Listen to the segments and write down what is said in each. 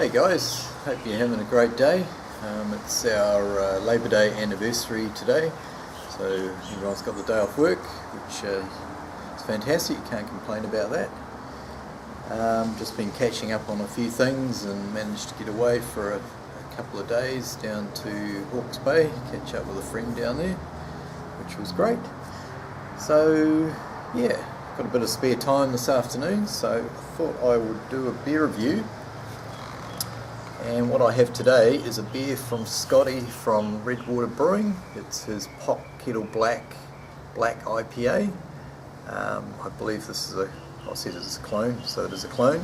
Hey guys, hope you're having a great day. It's our Labour Day anniversary today, so everyone's got the day off work, which is fantastic, you can't complain about that. Just been catching up on a few things and managed to get away for a couple of days down to Hawke's Bay, catch up with a friend down there, which was great. So yeah, got a bit of spare time this afternoon, so I thought I would do a beer review. And what I have today is a beer from Scotty from Redwater Brewing. It's his Pot Kettle black IPA. I believe this is I said it's a clone, so it is a clone.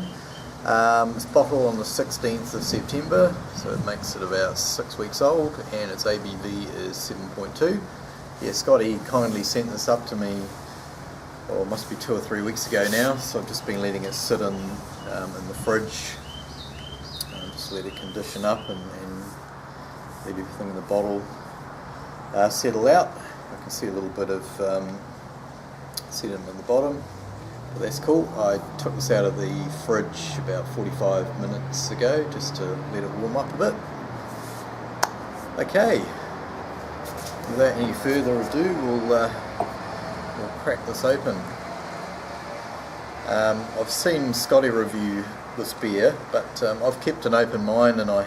It's bottled on the 16th of September, so it makes it about 6 weeks old, and its ABV is 7.2. Yeah, Scotty kindly sent this up to me, well, it must be 2 or 3 weeks ago now, so I've just been letting it sit in the fridge. Just let it condition up and let everything in the bottle settle out. I can see a little bit of sediment in the bottom, but that's cool. I took this out of the fridge about 45 minutes ago just to let it warm up a bit. Okay, without any further ado, we'll crack this open. I've seen Scotty review this beer, but I've kept an open mind, and I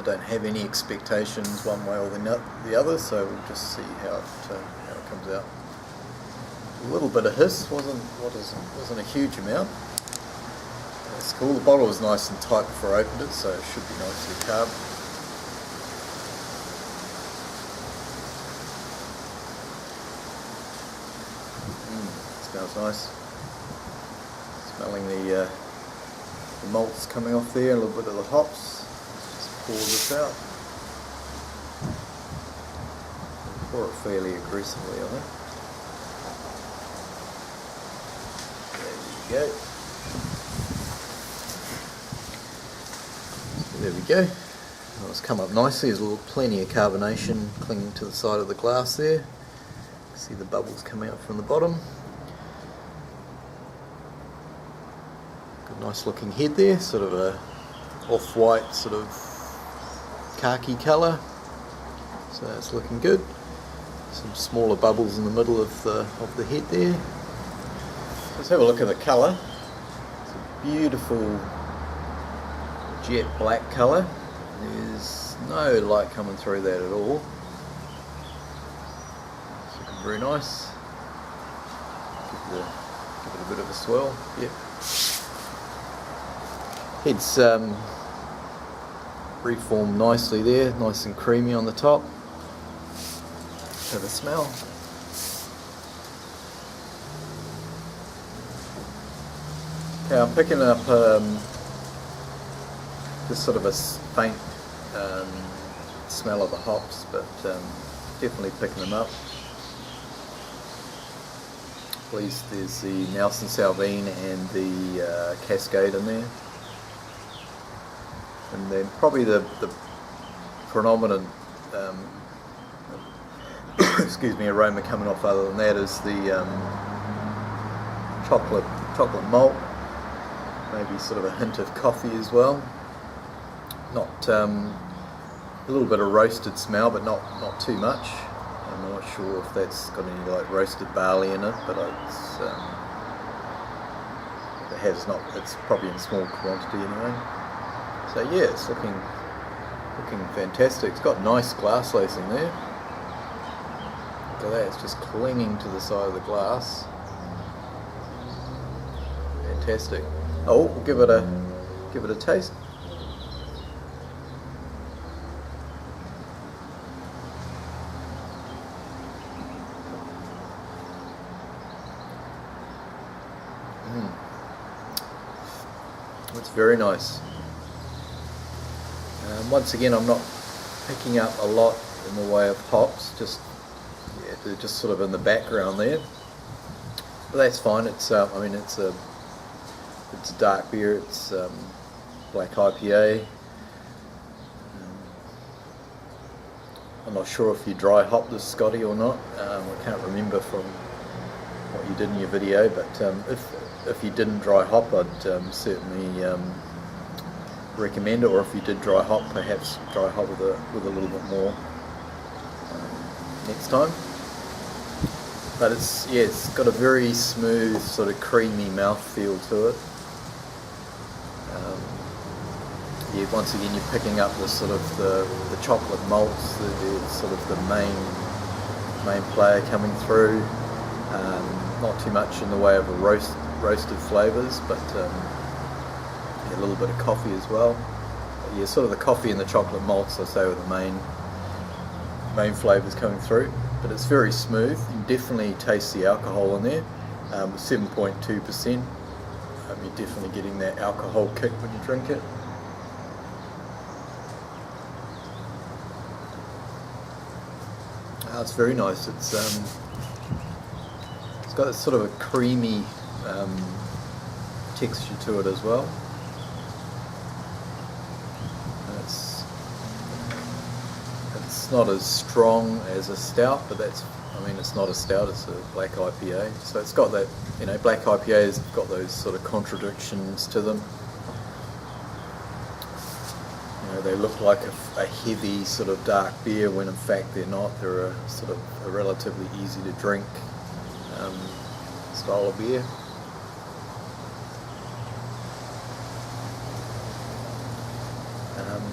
don't have any expectations one way or the other, so we'll just see how it comes out. A little bit of hiss, wasn't a huge amount. That's cool. The bottle was nice and tight before I opened it, so it should be nicely carved. Smells nice. Smelling the malts coming off there, a little bit of the hops. Let's just pour this out. Pour it fairly aggressively, I think. There we go. So there we go. Well, it's come up nicely. There's plenty of carbonation clinging to the side of the glass there. You can see the bubbles coming out from the bottom. Nice looking head there, sort of a off-white sort of khaki colour, so that's looking good. Some smaller bubbles in the middle of the head there. Let's have a look at the colour. It's a beautiful jet black colour. There's no light coming through that at all. It's looking very nice. Give it a bit of a swirl. Yep. Head's reformed nicely there, nice and creamy on the top. Have a smell. Okay, I'm picking up just sort of a faint smell of the hops, but definitely picking them up. At least there's the Nelson Sauvignon and the Cascade in there. And then probably the predominant aroma coming off other than that is the chocolate malt, maybe sort of a hint of coffee as well. Not a little bit of roasted smell, but not too much. I'm not sure if that's got any like roasted barley in it, but it's probably in small quantity anyway. So yeah, it's looking fantastic. It's got nice glass lacing there. Look at that, it's just clinging to the side of the glass. Fantastic. Oh, we'll give it a taste. It's very nice. Once again, I'm not picking up a lot in the way of hops, they're just sort of in the background there. But that's fine. It's it's a dark beer. It's black IPA. I'm not sure if you dry hop this, Scotty, or not. I can't remember from what you did in your video, but if you didn't dry hop, I'd certainly recommend it, or if you did dry hop, perhaps dry hop with a little bit more next time. But it's got a very smooth, sort of creamy mouthfeel to it. Once again, you're picking up the sort of the chocolate malts, the sort of the main player coming through. Not too much in the way of a roasted flavours, but a little bit of coffee as well. But sort of the coffee and the chocolate malts, I say, are the main flavours coming through. But it's very smooth. You can definitely taste the alcohol in there. With 7.2%, you're definitely getting that alcohol kick when you drink it. It's very nice. It's got a sort of a creamy texture to it as well. And it's not as strong as a stout, but it's not a stout, it's a black IPA. So it's got that, black IPAs have got those sort of contradictions to them. They look like a heavy sort of dark beer when in fact they're not. They're a sort of a relatively easy to drink style of beer.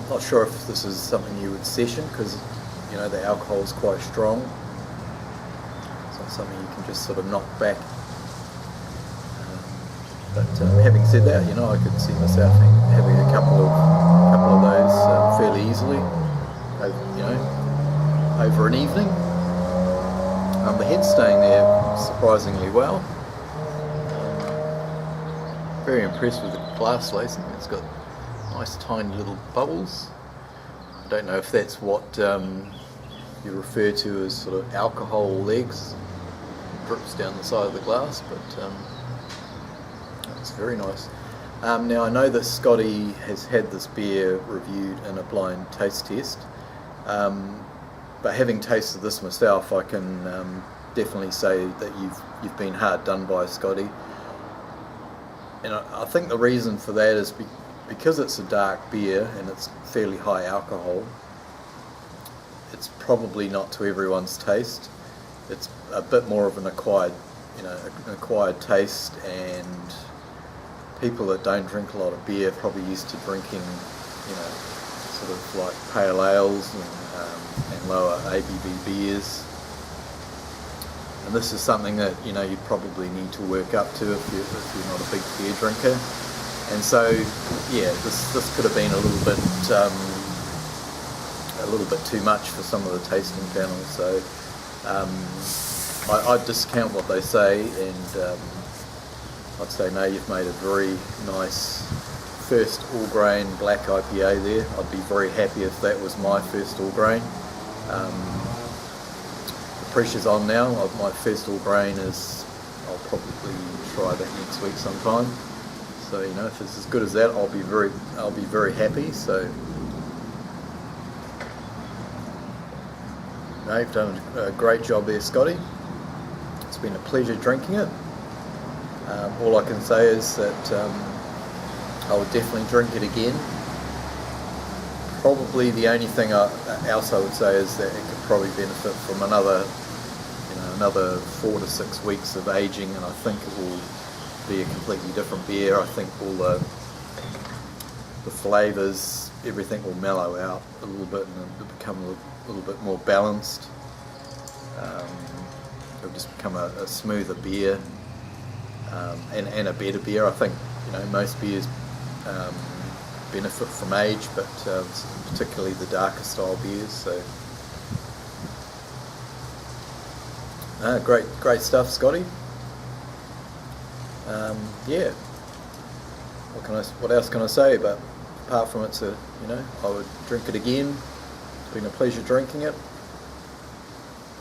Not sure if this is something you would session, because the alcohol is quite strong. It's not something you can just sort of knock back. But having said that, I could see myself having a couple of those fairly easily, over an evening. The head's staying there surprisingly well. Very impressed with the glass lacing. It's got nice tiny little bubbles. I don't know if that's what you refer to as sort of alcohol legs. Drips down the side of the glass, but it's very nice. Now I know that Scotty has had this beer reviewed in a blind taste test, but having tasted this myself, I can definitely say that you've been hard done by, Scotty. And I think the reason for that is because it's a dark beer and it's fairly high alcohol. It's probably not to everyone's taste. It's a bit more of an acquired taste, and people that don't drink a lot of beer are probably used to drinking, sort of like pale ales and lower ABV beers. And this is something that you probably need to work up to if you're not a big beer drinker. And so, this could have been a little bit too much for some of the tasting panels. So I discount what they say, and I'd say no, you've made a very nice first all grain black IPA there. I'd be very happy if that was my first all grain. The pressure's on now. My first all grain is, I'll probably try that next week sometime. So if it's as good as that, I'll be very happy. So you've done a great job there, Scotty. It's been a pleasure drinking it. All I can say is that I would definitely drink it again. Probably the only thing else I would say is that it could probably benefit from another 4 to 6 weeks of aging, and I think it will be a completely different beer. I think all the flavours, everything will mellow out a little bit and it'll become a little bit more balanced. It'll just become a smoother beer, and a better beer. I think most beers benefit from age, but particularly the darker style beers. So great stuff, Scotty. What else can I say? But apart from I would drink it again. It's been a pleasure drinking it,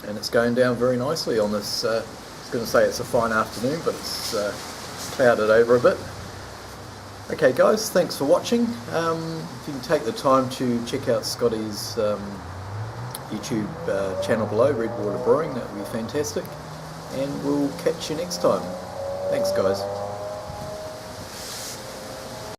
and it's going down very nicely on this. I was going to say it's a fine afternoon, but it's clouded over a bit. Okay, guys, thanks for watching. If you can take the time to check out Scotty's YouTube channel below, Redwater Brewing, that would be fantastic. And we'll catch you next time. Thanks, guys.